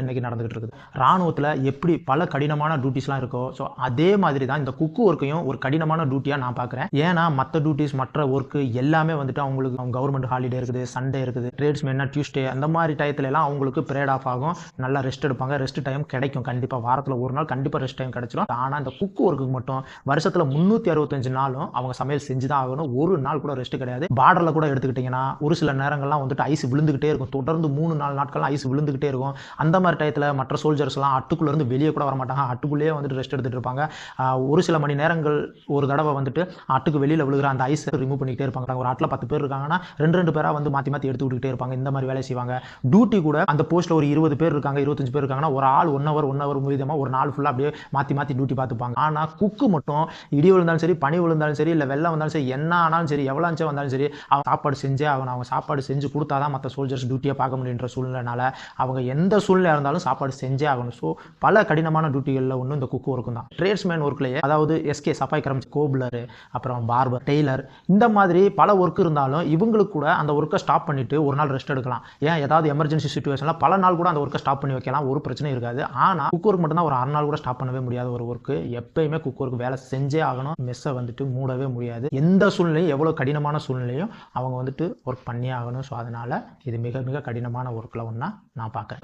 இன்னைக்கு நடந்துகிட்டு இருக்குது. ராணுவத்துல எப்படி பல கடினமான டியூட்டிஸ்லாம் இருக்கோ, ஸோ அதே மாதிரி தான் இந்த குக்கு ஒர்க்கையும் ஒரு கடினமான டியூட்டியா நான் பார்க்குறேன். ஏன்னா மத்த டியூட்டிஸ், மற்ற ஒர்க் எல்லாமே வந்துட்டு அவங்களுக்கு கவர்மெண்ட் ஹாலிடே இருக்குது, சண்டே இருக்குது, ட்ரேட்ஸ்மேன்னா டியூஸ்டே அந்த மாதிரி டயத்துல எல்லாம் அவங்களுக்கு பிரேட் ஆஃப் ஆகும். நல்லா ரெஸ்ட் எடுப்பாங்க. ரெஸ்ட் டைம் கிடைக்கும். கண்டிப்பா வாரத்துல ஒரு நாள் கண்டிப்பா ரெஸ்ட் டைம் கிடைச்சிடும். ஆனா இந்த குக்கு ஒர்க்குக்கு மட்டும் வருஷத்துல 365 நாளும் அவங்க சமையல் செஞ்சு தான் ஆகணும். ஒரு நாள் கூட ரெஸ்ட் கிடையாது. பார்டர்ல கூட எடுத்துக்கிட்டீங்கன்னா ஒரு சில நேரங்கள்லாம் வந்துட்டு ஐஸ் விழுந்துகிட்டே இருக்கும். தொடர்ந்து 3-4 நாட்கள் ஐஸ் விழுந்துகிட்டே இருக்கும். அந்த மாதிரி டயத்துல மற்ற சோல்ஜர்ஸ் எல்லாம் அட்டுக்குள்ள இருந்து வெளியே கூட வர மாட்டாங்க. அட்டுக்குள்ளேயே வந்துட்டு ரெஸ்ட் எடுத்துட்டு இருப்பாங்க. ஒரு சில மணி நேரங்கள் ஒரு தடவை வந்துட்டு அட்டுக்கு வெளியில விழுகிற அந்த ஐஸ் ரிமூவ் பண்ணிக்கிட்டே இருப்பாங்க. ஒரு ஆட்ல 10 பேர் இருக்காங்கன்னா 2 பேரா வந்து மாத்தி மாத்தி எடுத்து விட்டுக்கிட்டே இருப்பாங்க. இந்த மாதிரி வேலை செய்வாங்க. டியூட்டி கூட அந்த போஸ்ட்ல ஒரு 20 பேர் இருக்காங்க, 25 பேர் இருக்காங்கன்னா ஒரு ஆள் 1 ஹவர் மீதமா ஒரு நாள் ஃபுல்லா அப்படியே மாத்தி மாத்தி டியூட்டி பார்த்துப்பாங்க. ஆனா குக்கு மட்டும் இடி விழுந்தாலும் சரி, பனி விழுந்தாலும் சரி, இல்ல வெள்ளம் வந்தாலும் சரி, என்ன ஆனாலும் சரி, எவ்வளவு அஞ்சு வந்தாலும் சரி, அவங்க சாப்பாடு செஞ்சே ஆகணும். அவங்க சாப்பாடு செஞ்சு கொடுத்தாதான் மற்ற சோல்ஜர்ஸ் டியூட்டியை பார்க்க முடியுன்ற சூழ்நிலைனால அவங்க எந்த சூழ்நிலை இருந்தாலும் சாப்பாடு செஞ்சே ஆகணும். ஸோ பல கடினமான டியூட்டிகளில் ஒன்று இந்த குக்கு ஒர்க்கும் தான். ட்ரேட்ஸ்மேன் ஒர்க்லேயே அதாவது எஸ்கே சஃபாய் கரம், கோப்லர், அப்புறம் பார்பர், டெய்லர், இந்த மாதிரி பல ஒர்க் இருந்தாலும் இவங்களுக்கு கூட அந்த ஒர்க்கை ஸ்டாப் பண்ணிட்டு ஒரு நாள் ரெஸ்ட் எடுக்கலாம். ஏன் ஏதாவது எமர்ஜென்சி சிச்சுவேஷன்ல பல நாள் கூட அந்த ஒர்க்கை ஸ்டாப் பண்ணி வைக்கலாம். ஒரு பிரச்சனை இருக்காது. ஆனால் குக் ஒர்க் மட்டும் தான் ஒரு 6 நாள் கூட ஸ்டாப் பண்ணவே முடியாத ஒரு ஒர்க். எப்பயுமே குக் ஒர்க் வேலை செஞ்சே ஆகணும். மெஸ்ஸை வந்துட்டு மூடவே முடியாது. எந்த சூழ்நிலையும், எவ்வளோ கடினமான சூழ்நிலையும் அவங்க வந்துட்டு ஒர்க் பண்ணியே ஆகணும். ஸோ அதனால இது மிக மிக கடினமான ஒர்க்கில் ஒன்றா நான் பார்க்குறேன்.